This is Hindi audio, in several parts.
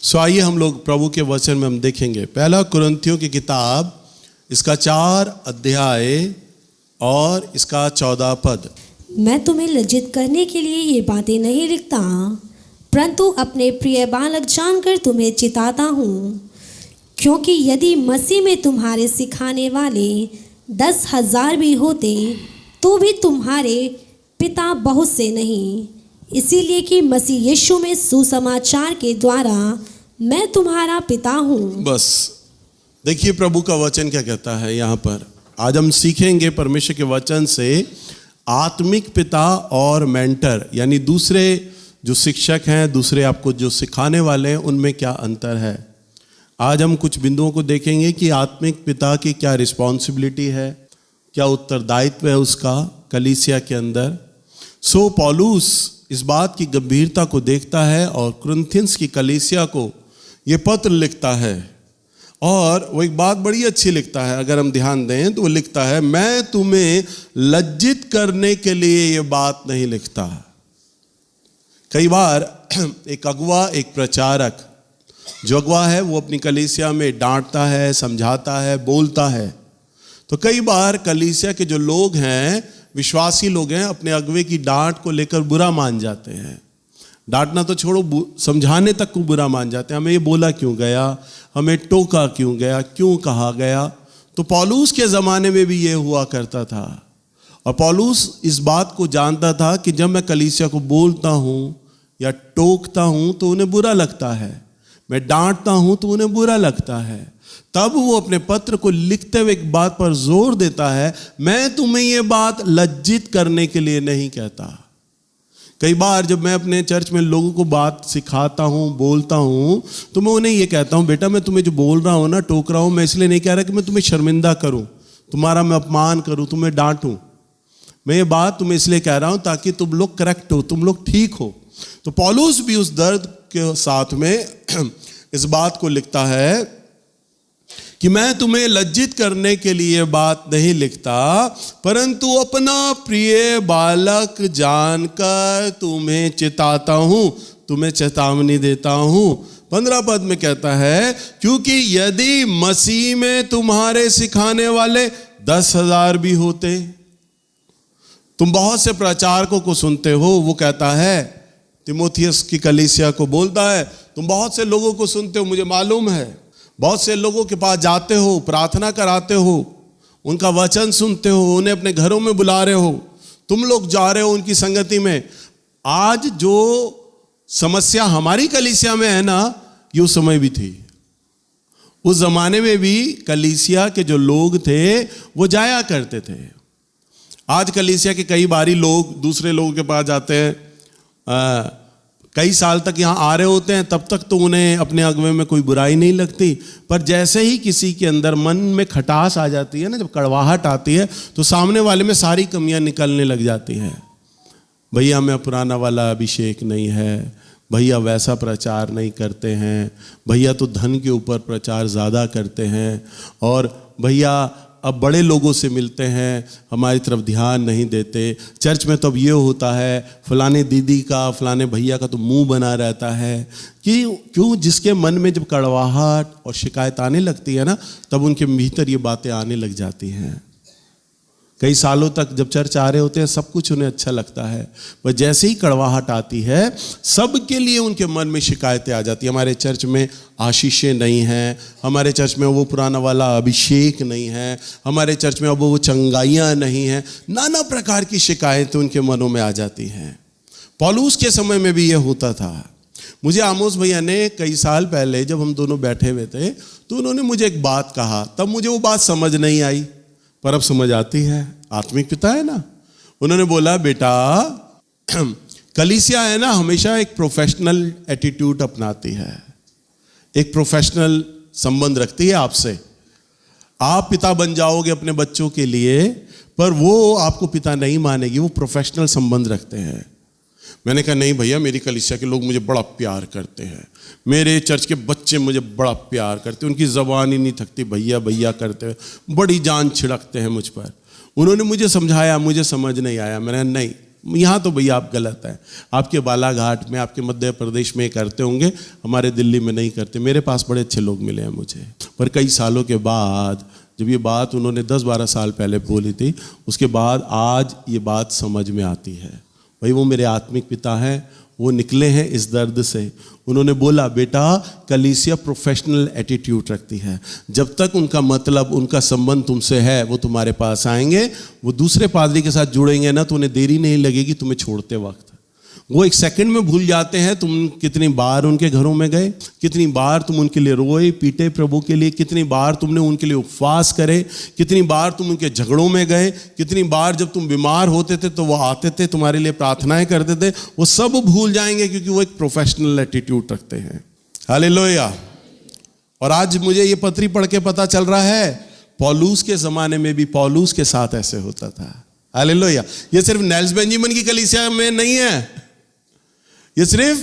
आइए हम लोग प्रभु के वचन में हम देखेंगे पहला कुरिन्थियों की किताब, इसका 4 अध्याय और इसका 14 पद। मैं तुम्हें लज्जित करने के लिए ये बातें नहीं लिखता, परंतु अपने प्रिय बालक जानकर तुम्हें चिताता हूँ। क्योंकि यदि मसीह में तुम्हारे सिखाने वाले 10,000 भी होते तो भी तुम्हारे पिता बहुत से नहीं, इसीलिए कि मसीह यीशु में सुसमाचार के द्वारा मैं तुम्हारा पिता हूँ। बस देखिए प्रभु का वचन क्या कहता है यहाँ पर। आज हम सीखेंगे परमेश्वर के वचन से आत्मिक पिता और मेंटर, यानी दूसरे जो शिक्षक हैं, दूसरे आपको जो सिखाने वाले हैं, उनमें क्या अंतर है। आज हम कुछ बिंदुओं को देखेंगे कि आत्मिक पिता की क्या रिस्पॉन्सिबिलिटी है, क्या उत्तरदायित्व है उसका कलीसिया के अंदर। पौलुस इस बात की गंभीरता को देखता है और कुरिन्थियंस की कलीसिया को ये पत्र लिखता है, और वो एक बात बड़ी अच्छी लिखता है। अगर हम ध्यान दें तो वो लिखता है, मैं तुम्हें लज्जित करने के लिए ये बात नहीं लिखता। कई बार एक अगुआ, एक प्रचारक, जो अगुआ है वो अपनी कलीसिया में डांटता है, समझाता है, बोलता है। तो कई बार कलीसिया के जो लोग हैं, विश्वासी लोग हैं, अपने अगुए की डांट को लेकर बुरा मान जाते हैं। डांटना तो छोड़ो, समझाने तक को बुरा मान जाते हैं। हमें ये बोला क्यों गया, हमें टोका क्यों गया, क्यों कहा गया। तो पौलुस के ज़माने में भी ये हुआ करता था, और पौलुस इस बात को जानता था कि जब मैं कलीसिया को बोलता हूँ या टोकता हूँ तो उन्हें बुरा लगता है, मैं डांटता हूँ तो उन्हें बुरा लगता है। तब वो अपने पत्र को लिखते हुए एक बात पर जोर देता है, मैं तुम्हें ये बात लज्जित करने के लिए नहीं कहता। कई बार जब मैं अपने चर्च में लोगों को बात सिखाता हूँ, बोलता हूँ, तो मैं उन्हें ये कहता हूँ, बेटा मैं तुम्हें जो बोल रहा हूँ ना, टोक रहा हूँ, मैं इसलिए नहीं कह रहा कि मैं तुम्हें शर्मिंदा करूँ, तुम्हारा मैं अपमान करूँ, तुम्हें डांटूँ। मैं ये बात तुम्हें इसलिए कह रहा हूँ ताकि तुम लोग करेक्ट हो, तुम लोग ठीक हो। तो पौलुस भी उस दर्द के साथ में इस बात को लिखता है कि मैं तुम्हें लज्जित करने के लिए बात नहीं लिखता, परंतु अपना प्रिय बालक जानकर तुम्हें चिताता हूं, तुम्हें चेतावनी देता हूं। 15 पद में कहता है, क्योंकि यदि मसीह में तुम्हारे सिखाने वाले 10,000 भी होते। तुम बहुत से प्रचारकों को सुनते हो, वो कहता है, तीमुथियुस की कलीसिया को बोलता है, तुम बहुत से लोगों को सुनते हो, मुझे मालूम है, बहुत से लोगों के पास जाते हो, प्रार्थना कराते हो, उनका वचन सुनते हो, उन्हें अपने घरों में बुला रहे हो, तुम लोग जा रहे हो उनकी संगति में। आज जो समस्या हमारी कलीसिया में है ना, ये उस समय भी थी। उस जमाने में भी कलीसिया के जो लोग थे वो जाया करते थे। आज कलीसिया के कई बारी लोग दूसरे लोगों के पास जाते हैं, कई साल तक यहाँ आ रहे होते हैं, तब तक तो उन्हें अपने अगुवे में कोई बुराई नहीं लगती, पर जैसे ही किसी के अंदर मन में खटास आ जाती है ना, जब कड़वाहट आती है, तो सामने वाले में सारी कमियां निकलने लग जाती हैं। भैया में पुराना वाला अभिषेक नहीं है, भैया वैसा प्रचार नहीं करते हैं, भैया तो धन के ऊपर प्रचार ज़्यादा करते हैं, और भैया अब बड़े लोगों से मिलते हैं, हमारी तरफ ध्यान नहीं देते। चर्च में तो अब ये होता है, फलाने दीदी का, फलाने भैया का तो मुंह बना रहता है। क्यों? जिसके मन में जब कड़वाहट और शिकायत आने लगती है ना, तब उनके भीतर ये बातें आने लग जाती हैं। कई सालों तक जब चर्च आ रहे होते हैं, सब कुछ उन्हें अच्छा लगता है, पर जैसे ही कड़वाहट आती है, सबके लिए उनके मन में शिकायतें आ जाती हैं। हमारे चर्च में आशीषें नहीं हैं, हमारे चर्च में वो पुराना वाला अभिषेक नहीं है, हमारे चर्च में अब वो चंगाइयाँ नहीं हैं। नाना प्रकार की शिकायतें उनके मनों में आ जाती हैं। पौलुस के समय में भी ये होता था। मुझे आमोस भैया ने कई साल पहले जब हम दोनों बैठे हुए थे, तो उन्होंने मुझे एक बात कहा, तब मुझे वो बात समझ नहीं आई, पर अब समझ आती है। आत्मिक पिता है ना, उन्होंने बोला, बेटा कलीसिया है ना, हमेशा एक प्रोफेशनल एटीट्यूड अपनाती है, एक प्रोफेशनल संबंध रखती है आपसे। आप पिता बन जाओगे अपने बच्चों के लिए, पर वो आपको पिता नहीं मानेगी, वो प्रोफेशनल संबंध रखते हैं। मैंने कहा, नहीं भैया, मेरी कलीसिया के लोग मुझे बड़ा प्यार करते हैं, मेरे चर्च के बच्चे मुझे बड़ा प्यार करते हैं, उनकी ज़बान ही नहीं थकती, भैया भैया करते हैं, बड़ी जान छिड़कते हैं मुझ पर। उन्होंने मुझे समझाया, मुझे समझ नहीं आया। मैंने नहीं, यहाँ तो भैया आप गलत हैं, आपके बालाघाट में, आपके मध्य प्रदेश में करते होंगे, हमारे दिल्ली में नहीं करते। मेरे पास बड़े अच्छे लोग मिले हैं मुझे, पर कई सालों के बाद जब ये बात उन्होंने 10-12 साल पहले बोली थी, उसके बाद आज ये बात समझ में आती है। भाई वो मेरे आत्मिक पिता हैं, वो निकले हैं इस दर्द से। उन्होंने बोला, बेटा कलीसिया प्रोफेशनल एटीट्यूड रखती है, जब तक उनका मतलब, उनका संबंध तुमसे है, वो तुम्हारे पास आएंगे, वो दूसरे पादरी के साथ जुड़ेंगे ना तो उन्हें देरी नहीं लगेगी तुम्हें छोड़ते वक्त। वो एक सेकंड में भूल जाते हैं तुम कितनी बार उनके घरों में गए, कितनी बार तुम उनके लिए रोए पीटे प्रभु के लिए, कितनी बार तुमने उनके लिए उपवास करे, कितनी बार तुम उनके झगड़ों में गए, कितनी बार जब तुम बीमार होते थे तो वो आते थे, तुम्हारे लिए प्रार्थनाएं करते थे। वो सब भूल जाएंगे क्योंकि वो एक प्रोफेशनल एटीट्यूड रखते हैं। हालेलुया। और आज मुझे ये पत्री पढ़ के पता चल रहा है, पौलुस के ज़माने में भी पौलुस के साथ ऐसे होता था। हालेलुया। ये सिर्फ नेल्स बेंजामिन की कलीसिया में नहीं है, ये सिर्फ,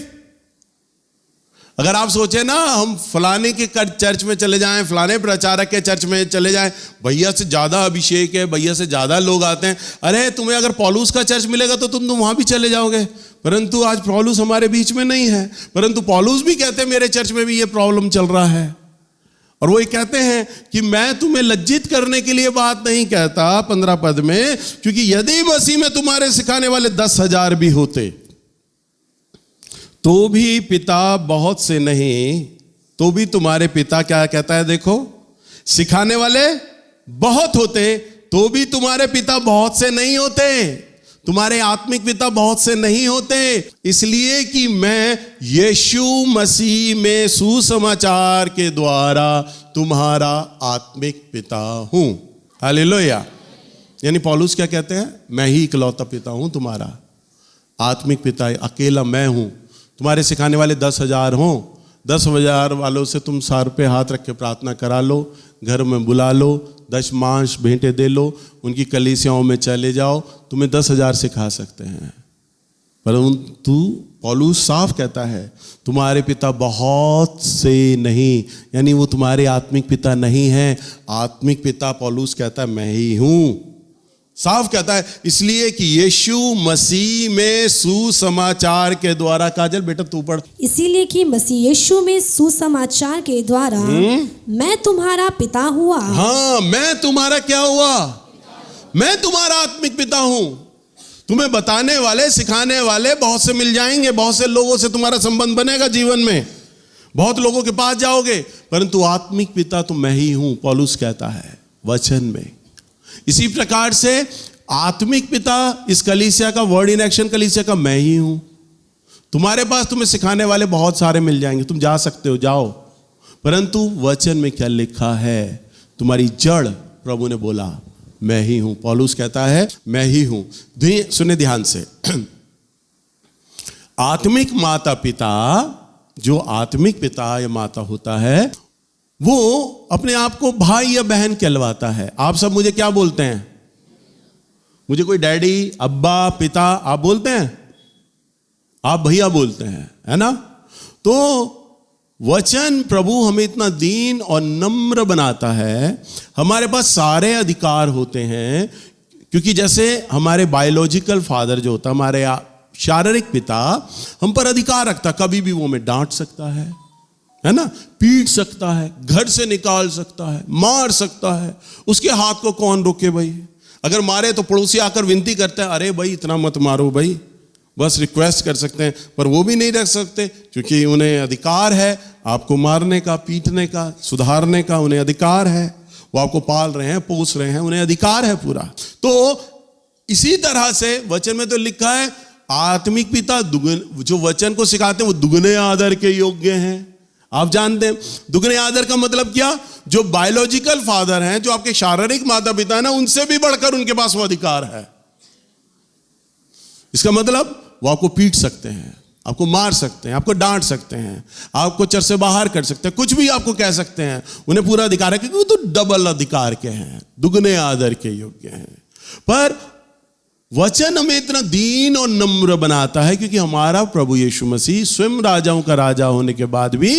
अगर आप सोचे ना हम फलाने के चर्च में चले जाएं, फलाने प्रचारक के चर्च में चले जाएं, भैया से ज़्यादा अभिषेक है, भैया से ज़्यादा लोग आते हैं, अरे तुम्हें अगर पौलुस का चर्च मिलेगा तो तुम वहाँ भी चले जाओगे। परंतु आज पौलुस हमारे बीच में नहीं है, परंतु पौलुस भी कहते हैं मेरे चर्च में भी ये प्रॉब्लम चल रहा है। और वो ये कहते हैं कि मैं तुम्हें लज्जित करने के लिए बात नहीं कहता 15 पद में, क्योंकि यदि मसीह में तुम्हारे सिखाने वाले 10,000 भी होते तो भी पिता बहुत से नहीं, तो भी तुम्हारे पिता क्या कहता है, देखो, सिखाने वाले बहुत होते तो भी तुम्हारे पिता बहुत से नहीं होते, तुम्हारे आत्मिक पिता बहुत से नहीं होते, इसलिए कि मैं यीशु मसीह में सुसमाचार के द्वारा तुम्हारा आत्मिक पिता हूं। हालेलुया। यानी पौलुस क्या कहते हैं, मैं ही इकलौता पिता हूं तुम्हारा, आत्मिक पिता अकेला मैं हूं। तुम्हारे सिखाने वाले 10,000 हों, 10,000 वालों से तुम सर पे हाथ रख के प्रार्थना करा लो, घर में बुला लो, दशमांश भेंटे दे लो, उनकी कलीसियाओं में चले जाओ, तुम्हें 10,000 सिखा सकते हैं। परंतु पौलुस साफ कहता है तुम्हारे पिता बहुत से नहीं, यानी वो तुम्हारे आत्मिक पिता नहीं है। आत्मिक पिता पौलुस कहता है मैं ही हूं, साफ कहता है, इसलिए कि यीशु मसीह में सुसमाचार के द्वारा, काजल बेटा तू पढ़, इसीलिए कि मसीह यीशु में सुसमाचार के द्वारा मैं तुम्हारा पिता हुआ। हाँ, मैं तुम्हारा क्या हुआ, मैं तुम्हारा आत्मिक पिता हूं। तुम्हें बताने वाले, सिखाने वाले बहुत से मिल जाएंगे, बहुत से लोगों से तुम्हारा संबंध बनेगा जीवन में, बहुत लोगों के पास जाओगे, परंतु आत्मिक पिता तो मैं ही हूं, पौलुस कहता है वचन में। इसी प्रकार से आत्मिक पिता इस कलीसिया का, वर्ड इन एक्शन कलीसिया का मैं ही हूं। तुम्हारे पास तुम्हें सिखाने वाले बहुत सारे मिल जाएंगे, तुम जा सकते हो, जाओ, परंतु वचन में क्या लिखा है, तुम्हारी जड़ प्रभु ने बोला मैं ही हूं। पौलुस कहता है मैं ही हूं। सुने ध्यान से, आत्मिक माता पिता, जो आत्मिक पिता या माता होता है, वो अपने आप को भाई या बहन कहलवाता है। आप सब मुझे क्या बोलते हैं, मुझे कोई डैडी, अब्बा, पिता आप बोलते हैं, आप भैया बोलते हैं, है ना। तो वचन प्रभु हमें इतना दीन और नम्र बनाता है, हमारे पास सारे अधिकार होते हैं, क्योंकि जैसे हमारे बायोलॉजिकल फादर जो होता है, हमारे शारीरिक पिता हम पर अधिकार रखता, कभी भी वो हमें डांट सकता है ना, पीट सकता है, घर से निकाल सकता है, मार सकता है। उसके हाथ को कौन रोके भाई, अगर मारे तो पड़ोसी आकर विनती करते हैं, अरे भाई इतना मत मारो भाई, बस रिक्वेस्ट कर सकते हैं, पर वो भी नहीं रख सकते, क्योंकि उन्हें अधिकार है आपको मारने का, पीटने का, सुधारने का, उन्हें अधिकार है। वो आपको पाल रहे हैं, पोस रहे हैं, उन्हें अधिकार है पूरा। तो इसी तरह से वचन में तो लिखा है आत्मिक पिता जो वचन को सिखाते हैं वो दुगने आदर के योग्य हैं। आप जानते हैं दुगने आदर का मतलब क्या, जो बायोलॉजिकल फादर हैं, जो आपके शारीरिक माता पिता है ना, उनसे भी बढ़कर उनके पास वो अधिकार है। इसका मतलब वो आपको पीट सकते हैं, आपको मार सकते हैं, आपको डांट सकते हैं, आपको चर्च से बाहर कर सकते हैं, कुछ भी आपको कह सकते हैं, उन्हें पूरा अधिकार है, क्योंकि वो तो डबल अधिकार के हैं, दुगने आदर के योग्य हैं। पर वचन हमें इतना दीन और नम्र बनाता है, क्योंकि हमारा प्रभु यीशु मसीह स्वयं राजाओं का राजा होने के बाद भी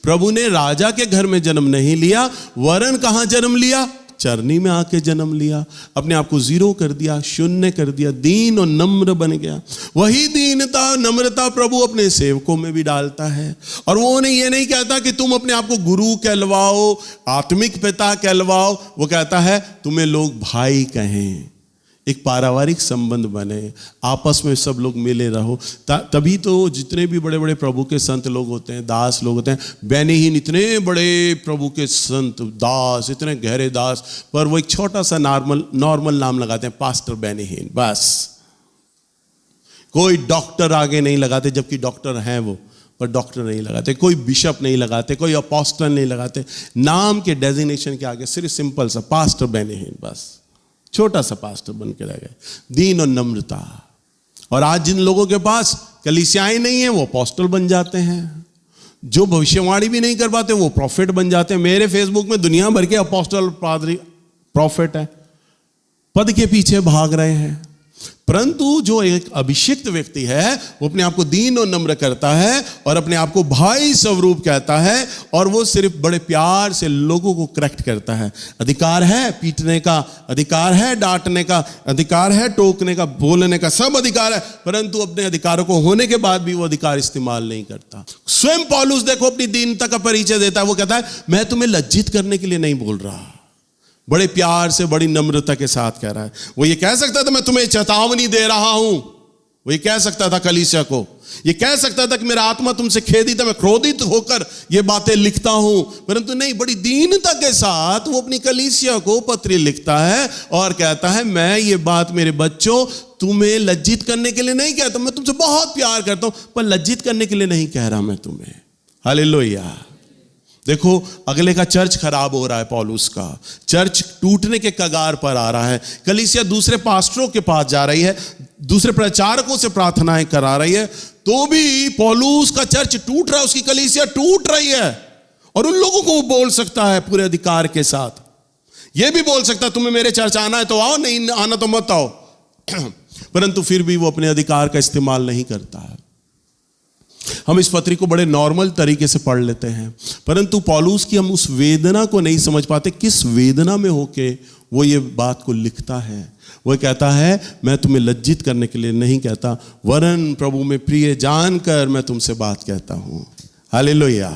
प्रभु ने राजा के घर में जन्म नहीं लिया, वरन कहां जन्म लिया, चरनी में आके जन्म लिया, अपने आप को जीरो कर दिया, शून्य कर दिया, दीन और नम्र बन गया। वही दीनता नम्रता प्रभु अपने सेवकों में भी डालता है। और वो उन्हें ये नहीं कहता कि तुम अपने आप को गुरु कहलवाओ, आत्मिक पिता कहलवाओ, वो कहता है तुम्हें लोग भाई कहें, एक पारिवारिक संबंध बने, आपस में सब लोग मिले रहो। तभी तो जितने भी बड़े बड़े प्रभु के संत लोग होते हैं, दास लोग होते हैं, बेनीहीन इतने बड़े प्रभु के संत दास, इतने गहरे दास, पर वो एक छोटा सा नॉर्मल नाम लगाते हैं, पास्टर बेनीहीन, बस। कोई डॉक्टर आगे नहीं लगाते, जबकि डॉक्टर हैं वो, पर डॉक्टर नहीं लगाते, कोई बिशप नहीं लगाते, कोई अपोस्टल नहीं लगाते, नाम के डेजिग्नेशन के आगे सिर्फ सिंपल सा पास्टर बेनीहीन, बस छोटा सा पास्टर बन के रह गए। दीन और नम्रता। और आज जिन लोगों के पास कलीसियाएं नहीं है वो अपोस्टल बन जाते हैं, जो भविष्यवाणी भी नहीं कर पाते वो प्रॉफिट बन जाते हैं। मेरे फेसबुक में दुनिया भर के अपोस्टल पादरी प्रॉफिट है, पद के पीछे भाग रहे हैं। परंतु जो एक अभिषिक्त व्यक्ति है वो अपने आप को दीन और नम्र करता है और अपने आप को भाई स्वरूप कहता है, और वो सिर्फ बड़े प्यार से लोगों को करेक्ट करता है। अधिकार है पीटने का, अधिकार है डांटने का, अधिकार है टोकने का, बोलने का, सब अधिकार है, परंतु अपने अधिकारों को होने के बाद भी वो अधिकार इस्तेमाल नहीं करता। स्वयं पौलुस देखो अपनी दीनता का परिचय देता है, वो कहता है मैं तुम्हें लज्जित करने के लिए नहीं बोल रहा, बड़े प्यार से बड़ी नम्रता के साथ कह रहा है। वो ये कह सकता था मैं तुम्हें चेतावनी दे रहा हूं, वो ये कह सकता था कलीसिया को, ये कह सकता था कि मेरा आत्मा तुमसे खेदित है, मैं क्रोधित होकर ये बातें लिखता हूं, परंतु नहीं, बड़ी दीनता के साथ वो अपनी कलीसिया को पत्र लिखता है और कहता है मैं ये बात मेरे बच्चों तुम्हें लज्जित करने के लिए नहीं कहता, मैं तुमसे बहुत प्यार करता हूं, पर लज्जित करने के लिए नहीं कह रहा मैं तुम्हें। हालेलुया। देखो अगले का चर्च खराब हो रहा है, पौलुस का चर्च टूटने के कगार पर आ रहा है, कलीसिया दूसरे पास्टरों के पास जा रही है, दूसरे प्रचारकों से प्रार्थनाएं करा रही है, तो भी पौलुस का चर्च टूट रहा है, उसकी कलीसिया टूट रही है। और उन लोगों को वो बोल सकता है पूरे अधिकार के साथ, ये भी बोल सकता है तुम्हें मेरे चर्च आना है तो आओ, नहीं आना तो मत आओ, परंतु फिर भी वो अपने अधिकार का इस्तेमाल नहीं करता है। हम इस पत्री को बड़े नॉर्मल तरीके से पढ़ लेते हैं, परंतु पौलुस की हम उस वेदना को नहीं समझ पाते, किस वेदना में होके वो ये बात को लिखता है। वो कहता है मैं तुम्हें लज्जित करने के लिए नहीं कहता, वरन प्रभु में प्रिय जानकर मैं तुमसे बात कहता हूं। हालेलुया।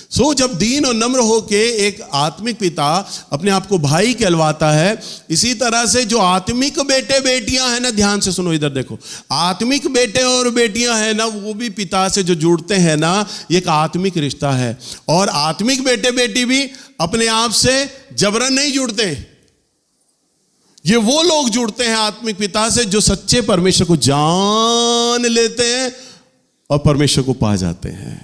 सो जब दीन और नम्र होके एक आत्मिक पिता अपने आप को भाई कहलवाता है, इसी तरह से जो आत्मिक बेटे बेटियां हैं ना, ध्यान से सुनो इधर देखो, आत्मिक बेटे और बेटियां हैं ना, वो भी पिता से जो जुड़ते हैं ना, एक आत्मिक रिश्ता है। और आत्मिक बेटे बेटी भी अपने आप से जबरन नहीं जुड़ते, ये वो लोग जुड़ते हैं आत्मिक पिता से जो सच्चे परमेश्वर को जान लेते हैं और परमेश्वर को पा जाते हैं।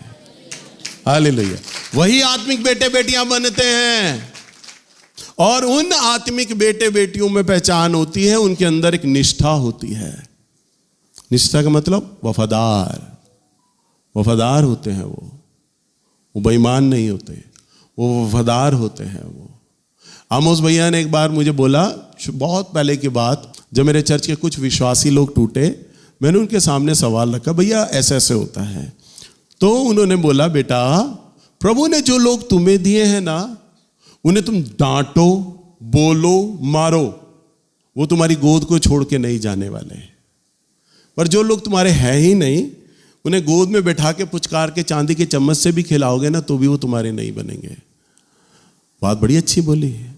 हालेलुया। वही आत्मिक बेटे बेटियां बनते हैं, और उन आत्मिक बेटे बेटियों में पहचान होती है, उनके अंदर एक निष्ठा होती है। निष्ठा का मतलब वफादार, वफादार होते हैं वो बेईमान नहीं होते, वो वफादार होते हैं। वो आमोस भैया ने एक बार मुझे बोला, बहुत पहले की बात, जब मेरे चर्च के कुछ विश्वासी लोग टूटे, मैंने उनके सामने सवाल रखा, भैया ऐसे ऐसे होता है, तो उन्होंने बोला बेटा प्रभु ने जो लोग तुम्हें दिए हैं ना, उन्हें तुम डांटो, बोलो, मारो, वो तुम्हारी गोद को छोड़ के नहीं जाने वाले, पर जो लोग तुम्हारे हैं ही नहीं, उन्हें गोद में बैठा के पुचकार के चांदी के चम्मच से भी खिलाओगे ना, तो भी वो तुम्हारे नहीं बनेंगे। बात बड़ी अच्छी बोली है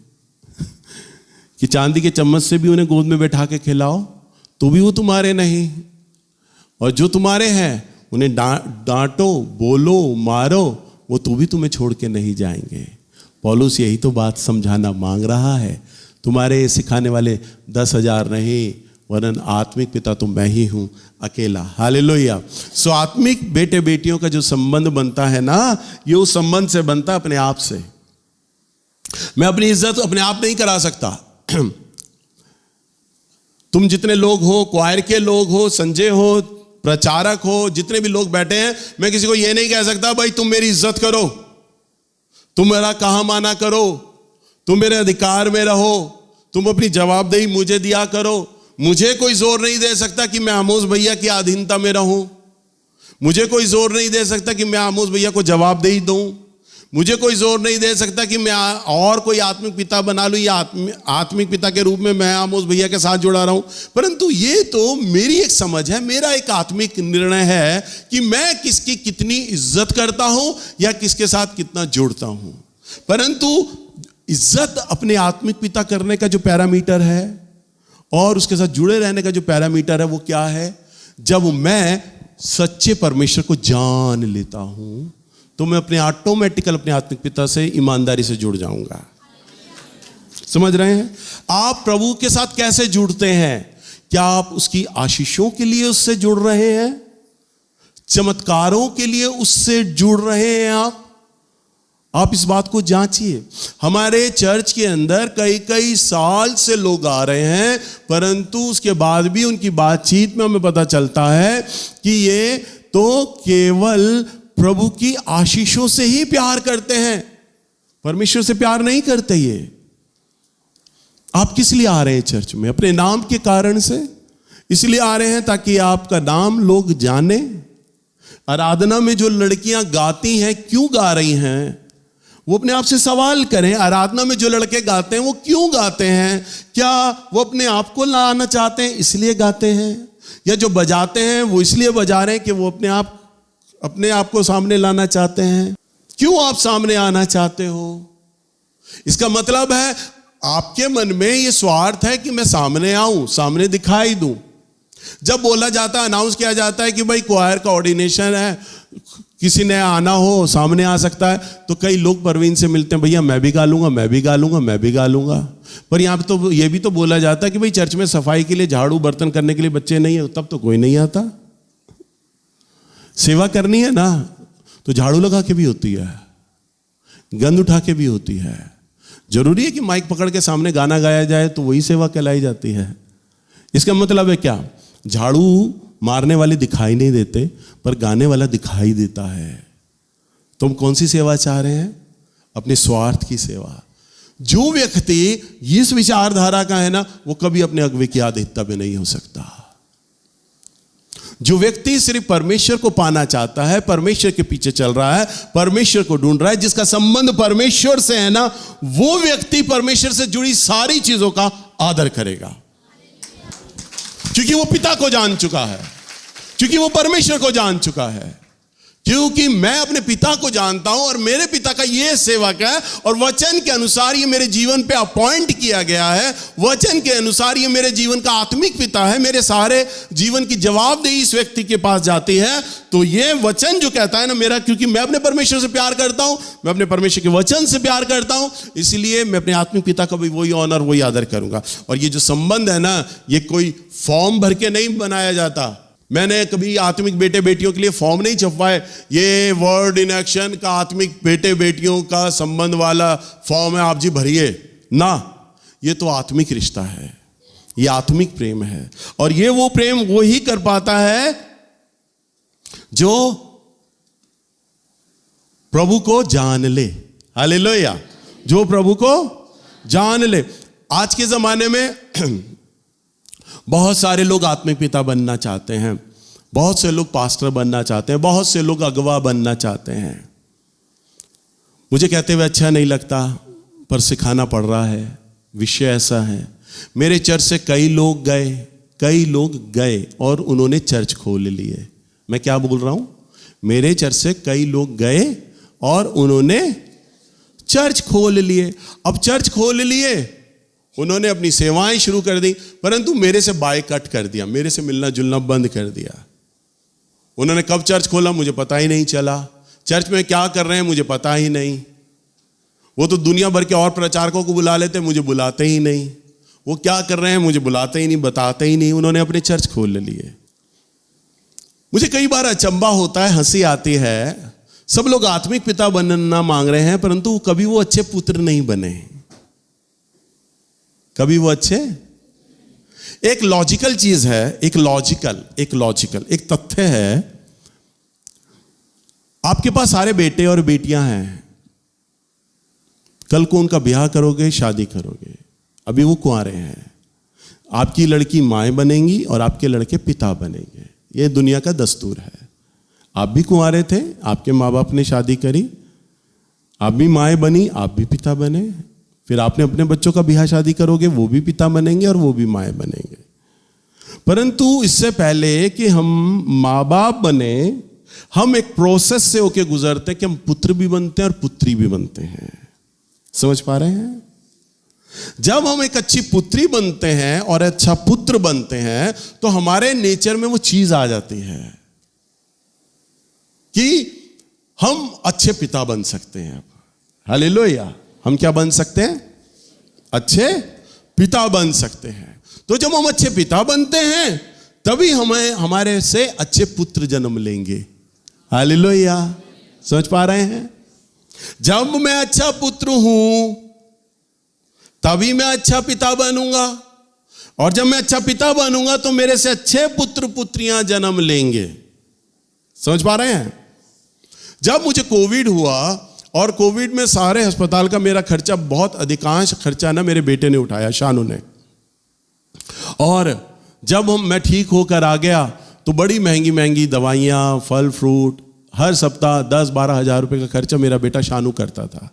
कि चांदी के चम्मच से भी उन्हें गोद में बैठा के खिलाओ तो भी वो तुम्हारे नहीं, और जो तुम्हारे हैं उन्हें डांटो, बोलो, मारो, वो तो भी तुम्हें छोड़ के नहीं जाएंगे। पौलुस यही तो बात समझाना मांग रहा है, तुम्हारे सिखाने वाले 10,000 नहीं, वरन आत्मिक पिता तो मैं ही हूं अकेला। हालेलुया। सो आत्मिक बेटे बेटियों का जो संबंध बनता है ना, ये उस संबंध से बनता है अपने आप से। मैं अपनी इज्जत अपने आप नहीं करा सकता। तुम जितने लोग हो, क्वायर के लोग हो, संजय हो, प्रचारक हो, जितने भी लोग बैठे हैं, मैं किसी को यह नहीं कह सकता भाई तुम मेरी इज्जत करो, तुम मेरा कहा माना करो, तुम मेरे अधिकार में रहो, तुम अपनी जवाबदेही मुझे दिया करो। मुझे कोई जोर नहीं दे सकता कि मैं आमोस भैया की अधीनता में रहूं, मुझे कोई जोर नहीं दे सकता कि मैं आमोस भैया को जवाबदेही दूं, मुझे कोई जोर नहीं दे सकता कि मैं और कोई आत्मिक पिता बना लूं, या आत्मिक पिता के रूप में मैं आमोस भैया के साथ जुड़ा रहा हूं। परंतु ये तो मेरी एक समझ है, मेरा एक आत्मिक निर्णय है कि मैं किसकी कितनी इज्जत करता हूं या किसके साथ कितना जुड़ता हूं। परंतु इज्जत अपने आत्मिक पिता करने का जो पैरामीटर है और उसके साथ जुड़े रहने का जो पैरामीटर है वो क्या है? जब मैं सच्चे परमेश्वर को जान लेता हूं तो मैं ऑटोमेटिकल अपने आत्मिक पिता से ईमानदारी से जुड़ जाऊंगा। समझ रहे हैं? आप प्रभु के साथ कैसे जुड़ते हैं? क्या आप उसकी आशीषों के लिए उससे जुड़ रहे हैं? चमत्कारों के लिए उससे जुड़ रहे हैं आप इस बात को जांचिए। हमारे चर्च के अंदर कई कई साल से लोग आ रहे हैं, परंतु उसके बाद भी उनकी बातचीत में हमें पता चलता है कि ये तो केवल प्रभु की आशीषों से ही प्यार करते हैं, परमेश्वर से प्यार नहीं करते। ये आप किस लिए आ रहे हैं चर्च में? अपने नाम के कारण से इसलिए आ रहे हैं ताकि आपका नाम लोग जाने। आराधना में जो लड़कियां गाती हैं, क्यों गा रही हैं? वो अपने आप से सवाल करें। आराधना में जो लड़के गाते हैं वो क्यों गाते हैं? क्या वो अपने आप को लाना चाहते हैं इसलिए गाते हैं, या जो बजाते हैं वो इसलिए बजा रहे हैं कि वो अपने आप को सामने लाना चाहते हैं? क्यों आप सामने आना चाहते हो? इसका मतलब है आपके मन में ये स्वार्थ है कि मैं सामने आऊं, सामने दिखाई दूं। जब बोला जाता है, अनाउंस किया जाता है कि भाई क्वायर का ऑर्डिनेशन है, किसी ने आना हो सामने आ सकता है, तो कई लोग परवीन से मिलते हैं, भैया मैं भी गा लूंगा, मैं भी गा लूंगा, मैं भी गा लूंगा। पर यहाँ पे तो ये भी तो बोला जाता है कि भाई चर्च में सफाई के लिए, झाड़ू बर्तन करने के लिए बच्चे नहीं है, तब तो कोई नहीं आता। सेवा करनी है ना तो झाड़ू लगा के भी होती है, गंद उठा के भी होती है। जरूरी है कि माइक पकड़ के सामने गाना गाया जाए तो वही सेवा कहलाई जाती है। इसका मतलब है क्या? झाड़ू मारने वाले दिखाई नहीं देते, पर गाने वाला दिखाई देता है। तुम कौन सी सेवा चाह रहे हैं? अपने स्वार्थ की सेवा। जो व्यक्ति इस विचारधारा का है ना, वो कभी अपने अगुवे की आधिक्यता में नहीं हो सकता। जो व्यक्ति सिर्फ परमेश्वर को पाना चाहता है, परमेश्वर के पीछे चल रहा है, परमेश्वर को ढूंढ रहा है, जिसका संबंध परमेश्वर से है ना, वो व्यक्ति परमेश्वर से जुड़ी सारी चीजों का आदर करेगा, क्योंकि वो पिता को जान चुका है, क्योंकि वो परमेश्वर को जान चुका है। क्योंकि मैं अपने पिता को जानता हूं और मेरे पिता का ये सेवक है, और वचन के अनुसार ये मेरे जीवन पे अपॉइंट किया गया है। वचन के अनुसार ये मेरे जीवन का आत्मिक पिता है। मेरे सारे जीवन की जवाबदेही इस व्यक्ति के पास जाती है। तो ये वचन जो कहता है ना मेरा, क्योंकि मैं अपने परमेश्वर से प्यार करता हूं, मैं अपने परमेश्वर के वचन से प्यार करता हूं, इसलिए मैं अपने आत्मिक पिता का भी वही ऑनर, वही आदर करूंगा। और ये जो संबंध है ना, ये कोई फॉर्म भर के नहीं बनाया जाता। मैंने कभी आत्मिक बेटे बेटियों के लिए फॉर्म नहीं छपवाए, ये वर्ड इन एक्शन का आत्मिक बेटे बेटियों का संबंध वाला फॉर्म है, आप जी भरिए ना। ये तो आत्मिक रिश्ता है, ये आत्मिक प्रेम है। और ये वो प्रेम वो ही कर पाता है जो प्रभु को जान ले। हालेलुया। जो प्रभु को जान ले। आज के जमाने में बहुत सारे लोग आत्मिक पिता बनना चाहते हैं, बहुत से लोग पास्टर बनना चाहते हैं, बहुत से लोग अगवा बनना चाहते हैं। मुझे कहते हुए अच्छा नहीं लगता, पर सिखाना पड़ रहा है। विषय ऐसा है। मेरे चर्च से कई लोग गए और उन्होंने चर्च खोल लिए। मैं क्या बोल रहा हूं? मेरे चर्च से कई लोग गए और उन्होंने चर्च खोल लिए। अब चर्च खोल लिए, उन्होंने अपनी सेवाएं शुरू कर दी, परंतु मेरे से बायकट कर दिया, मेरे से मिलना जुलना बंद कर दिया। उन्होंने कब चर्च खोला मुझे पता ही नहीं चला, चर्च में क्या कर रहे हैं मुझे पता ही नहीं। वो तो दुनिया भर के और प्रचारकों को बुला लेते, मुझे बुलाते ही नहीं। वो क्या कर रहे हैं मुझे बुलाते ही नहीं, बताते ही नहीं। उन्होंने अपने चर्च खोल लिए। मुझे कई बार अचंभा होता है, हंसी आती है। सब लोग आत्मिक पिता बनना मांग रहे हैं, परंतु कभी वो अच्छे पुत्र नहीं बने, कभी वो अच्छे। एक लॉजिकल चीज है, एक लॉजिकल एक तथ्य है। आपके पास सारे बेटे और बेटियां हैं, कल को उनका ब्याह करोगे, शादी करोगे, अभी वो कुंवारे हैं। आपकी लड़की मां बनेंगी और आपके लड़के पिता बनेंगे। ये दुनिया का दस्तूर है। आप भी कुंवारे थे, आपके माँ बाप ने शादी करी, आप भी माएँ बनी, आप भी पिता बने, फिर आपने अपने बच्चों का ब्याह शादी करोगे, वो भी पिता बनेंगे और वो भी माएँ बनेंगे। परंतु इससे पहले कि हम माँ बाप बने, हम एक प्रोसेस से होके गुजरते हैं कि हम पुत्र भी बनते हैं और पुत्री भी बनते हैं। समझ पा रहे हैं? जब हम एक अच्छी पुत्री बनते हैं और अच्छा पुत्र बनते हैं तो हमारे नेचर में वो चीज आ जाती है कि हम अच्छे पिता बन सकते हैं। हालेलुया! हम क्या बन सकते हैं? अच्छे पिता बन सकते हैं। तो जब हम अच्छे पिता बनते हैं तभी हमें हमारे से अच्छे पुत्र जन्म लेंगे। हालेलुया! समझ पा रहे हैं? जब मैं अच्छा पुत्र हूं तभी मैं अच्छा पिता बनूंगा, और जब मैं अच्छा पिता बनूंगा तो मेरे से अच्छे पुत्र पुत्रियां जन्म लेंगे। समझ पा रहे हैं? जब मुझे कोविड हुआ और कोविड में सारे अस्पताल का मेरा खर्चा, बहुत अधिकांश खर्चा ना मेरे बेटे ने उठाया, शानू ने। और जब मैं ठीक होकर आ गया तो बड़ी महंगी महंगी दवाइयाँ, फल फ्रूट, हर सप्ताह 10-12 हज़ार रुपये का खर्चा मेरा बेटा शानू करता था।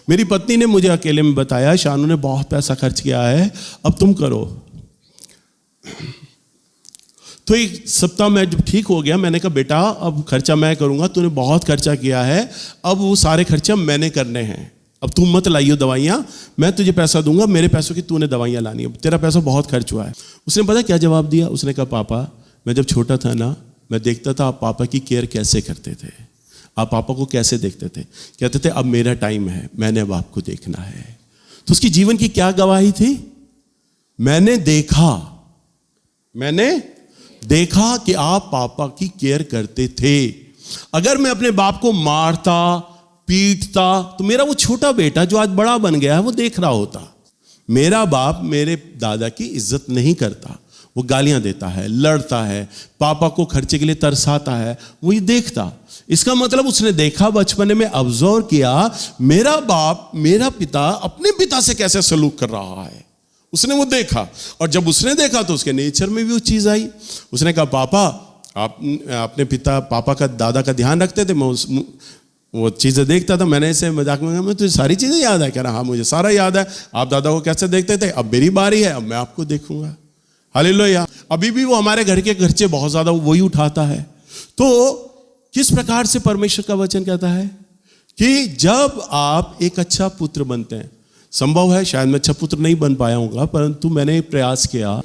मेरी पत्नी ने मुझे अकेले में बताया, शानू ने बहुत पैसा खर्च किया है, अब तुम करो। तो एक सप्ताह में जब ठीक हो गया, मैंने कहा बेटा अब खर्चा मैं करूंगा, तूने बहुत खर्चा किया है, अब वो सारे खर्चे मैंने करने हैं, अब तुम मत लाइयो दवाइयाँ, मैं तुझे पैसा दूंगा, मेरे पैसों की तूने दवाइयाँ लानी है, तेरा पैसा बहुत खर्च हुआ है। उसने पता क्या जवाब दिया? उसने कहा पापा, मैं जब छोटा था ना, मैं देखता था आप पापा की केयर कैसे करते थे, आप पापा को कैसे देखते थे। कहते थे अब मेरा टाइम है, मैंने अब आपको देखना है। तो उसकी जीवन की क्या गवाही थी? मैंने देखा कि आप पापा की केयर करते थे। अगर मैं अपने बाप को मारता पीटता तो मेरा वो छोटा बेटा जो आज बड़ा बन गया है वो देख रहा होता। मेरा बाप मेरे दादा की इज्जत नहीं करता, वो गालियां देता है, लड़ता है, पापा को खर्चे के लिए तरसाता है, वो ये देखता। इसका मतलब उसने देखा, बचपन में ऑब्जर्व किया, मेरा बाप, मेरा पिता अपने पिता से कैसे सलूक कर रहा है, उसने वो देखा। और जब उसने देखा तो उसके नेचर में भी वो चीज आई। उसने कहा पापा आप अपने पिता, पापा का, दादा का ध्यान रखते थे, मैं वो चीज़ें देखता था। मैंने ऐसे मजाक में कहा, मैं तुझे सारी चीज़ें याद है? कह रहा हाँ मुझे सारा याद है। आप दादा को कैसे देखते थे, अब मेरी बारी है, अब मैं आपको देखूंगा। हालेलुया! अभी भी वो हमारे घर के खर्चे बहुत ज़्यादा वही उठाता है। तो किस प्रकार से परमेश्वर का वचन कहता है कि जब आप एक अच्छा पुत्र बनते हैं, संभव है शायद मैं अच्छा पुत्र नहीं बन पाया हूँगा, परंतु मैंने प्रयास किया।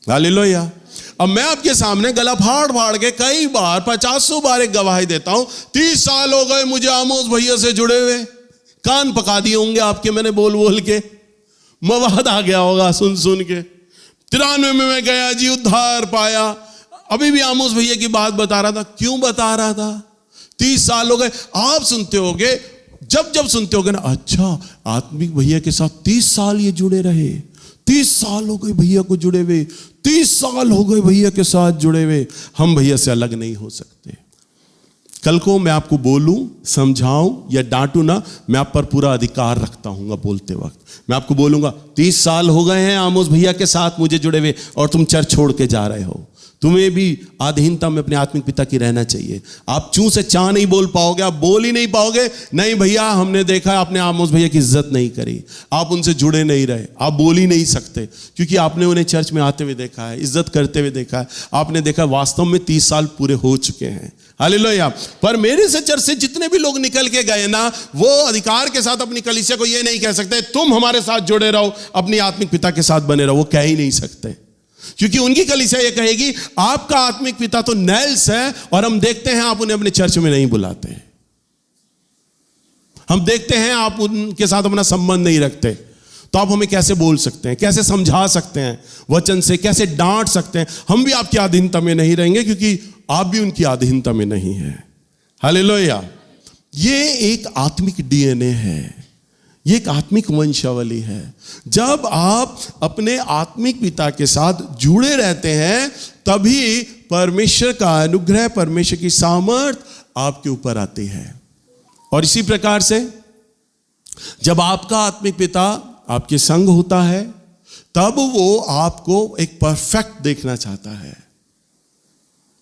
हालेलुया! अब मैं आपके सामने गला फाड़ फाड़ के कई बार, 50 बार एक गवाही देता हूं। 30 साल हो गए मुझे आमोस भैया से जुड़े हुए, कान पका दिए होंगे आपके मैंने बोल बोल के, मवाद आ गया होगा सुन सुन के। 93 में मैं गया जी, उद्धार पाया, अभी भी आमोस भैया की बात बता रहा था। क्यों बता रहा था? 30 साल हो गए। आप सुनते होगे, जब जब सुनते होगे ना, अच्छा आत्मिक भैया के साथ 30 साल ये जुड़े रहे, 30 साल हो गए भैया को जुड़े हुए, 30 साल हो गए भैया के साथ जुड़े हुए, हम भैया से अलग नहीं हो सकते। कल को मैं आपको बोलूं, समझाऊं या डांटूं ना, मैं आप पर पूरा अधिकार रखता हूं। बोलते वक्त मैं आपको बोलूंगा 30 साल हो गए हैं आमोस भैया के साथ मुझे जुड़े हुए और तुम चर्च छोड़ के जा रहे हो, तुम्हें भी अधीनता में अपने आत्मिक पिता की रहना चाहिए। आप चूं से चा नहीं बोल पाओगे, आप बोल ही नहीं पाओगे, नहीं भैया हमने देखा है आपने आमोस भैया की इज्जत नहीं करी, आप उनसे जुड़े नहीं रहे, आप बोल ही नहीं सकते, क्योंकि आपने उन्हें चर्च में आते हुए देखा है, इज्जत करते हुए देखा है, आपने देखा वास्तव में 30 साल पूरे हो चुके हैं। हालेलुया! पर मेरे से चर्च से जितने भी लोग निकल के गए ना, वो अधिकार के साथ अपनी कलीसिया को ये नहीं कह सकते तुम हमारे साथ जुड़े रहो, अपनी आत्मिक पिता के साथ बने रहो, वो कह ही नहीं सकते, क्योंकि उनकी कलीसिया ये कहेगी आपका आत्मिक पिता तो नेल्स है और हम देखते हैं आप उन्हें अपने चर्च में नहीं बुलाते, हम देखते हैं आप उनके साथ अपना संबंध नहीं रखते, तो आप हमें कैसे बोल सकते हैं, कैसे समझा सकते हैं वचन से, कैसे डांट सकते हैं? हम भी आपकी अधीनता में नहीं रहेंगे क्योंकि आप भी उनकी अधीनता में नहीं है। हालेलुया! ये एक आत्मिक डीएनए है, ये एक आत्मिक वंशावली है। जब आप अपने आत्मिक पिता के साथ जुड़े रहते हैं तभी परमेश्वर का अनुग्रह, परमेश्वर की सामर्थ आपके ऊपर आती है। और इसी प्रकार से जब आपका आत्मिक पिता आपके संग होता है तब वो आपको एक परफेक्ट देखना चाहता है,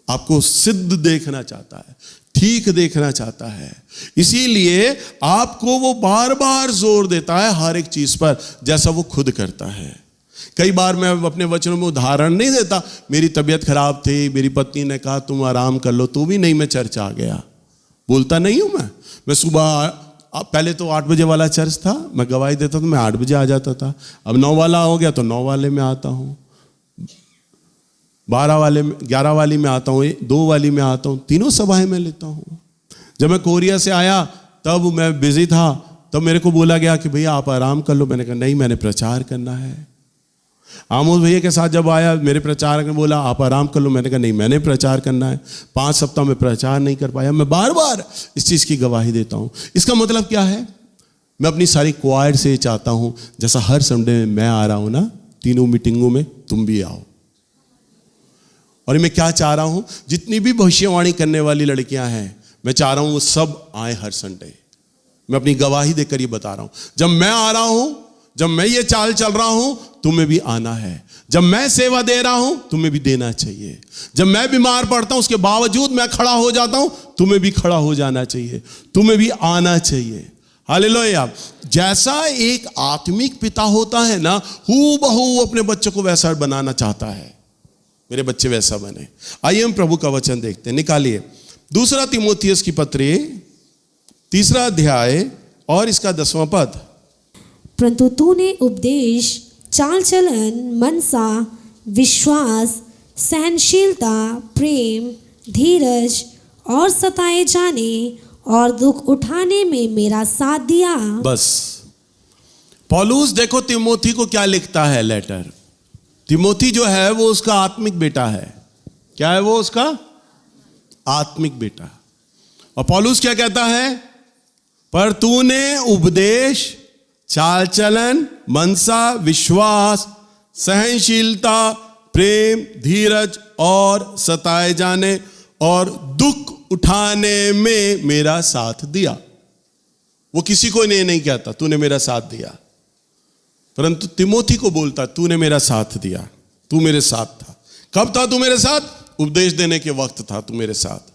आपको सिद्ध देखना चाहता है, ठीक देखना चाहता है। इसीलिए आपको वो बार बार जोर देता है हर एक चीज पर, जैसा वो खुद करता है। कई बार मैं अपने वचनों में उदाहरण नहीं देता, मेरी तबीयत खराब थी, मेरी पत्नी ने कहा तुम आराम कर लो, तो भी नहीं मैं चर्च आ गया। बोलता नहीं हूं मैं सुबह, पहले तो 8 बजे वाला चर्च था, मैं गवाही देता तो मैं 8 बजे आ जाता था। अब 9 वाला हो गया तो 9 वाले में आता हूँ, 12 वाले में, 11 वाली में आता हूँ, 2 वाली में आता हूँ, तीनों सभाएं में लेता हूँ। जब मैं कोरिया से आया तब मैं बिजी था, तब मेरे को बोला गया कि भैया आप आराम कर लो। मैंने कहा नहीं, मैंने प्रचार करना है। आमोद भैया के साथ जब आया, मेरे प्रचारक ने बोला आप आराम कर लो। मैंने कहा नहीं, मैंने प्रचार करना है। 5 सप्ताह में प्रचार नहीं कर पाया। मैं बार बार इस चीज़ की गवाही देता हूँ। इसका मतलब क्या है? मैं अपनी सारी क्वायर से चाहता हूँ जैसा हर संडे में मैं आ रहा हूँ ना, तीनों मीटिंगों में तुम भी आओ। और मैं क्या चाह रहा हूँ, जितनी भी भविष्यवाणी करने वाली लड़कियां हैं, मैं चाह रहा हूँ वो सब आए हर संडे। मैं अपनी गवाही देकर ये बता रहा हूँ, जब मैं आ रहा हूँ, जब मैं ये चाल चल रहा हूं, तुम्हें भी आना है। जब मैं सेवा दे रहा हूं, तुम्हें भी देना चाहिए। जब मैं बीमार पड़ता हूं, उसके बावजूद मैं खड़ा हो जाता हूं, तुम्हें भी खड़ा हो जाना चाहिए, तुम्हें भी आना चाहिए। हालेलुया। जैसा एक आत्मिक पिता होता है ना, हूबहू अपने बच्चों को वैसा बनाना चाहता है। मेरे बच्चे वैसा बने। आइए हम प्रभु का वचन देखते हैं। निकालिए 2 तीमुथियुस की पत्री 3 अध्याय और इसका 10वां पद। परंतु तूने उपदेश, चाल चलन, मनसा, विश्वास, सहनशीलता, प्रेम, धीरज और सताए जाने और दुख उठाने में मेरा साथ दिया। बस पौलुस देखो तिमोथी को क्या लिखता है लेटर। तिमोथी जो है वो उसका आत्मिक बेटा है। क्या है वो? उसका आत्मिक बेटा। और पौलुस क्या कहता है? पर तूने उपदेश, चाल चलन, मनसा, विश्वास, सहनशीलता, प्रेम, धीरज और सताए जाने और दुख उठाने में मेरा साथ दिया। वो किसी को नहीं कहता तूने मेरा साथ दिया, परंतु तिमोथी को बोलता तूने मेरा साथ दिया, तू मेरे साथ था। कब था तू मेरे साथ? उपदेश देने के वक्त था तू मेरे साथ।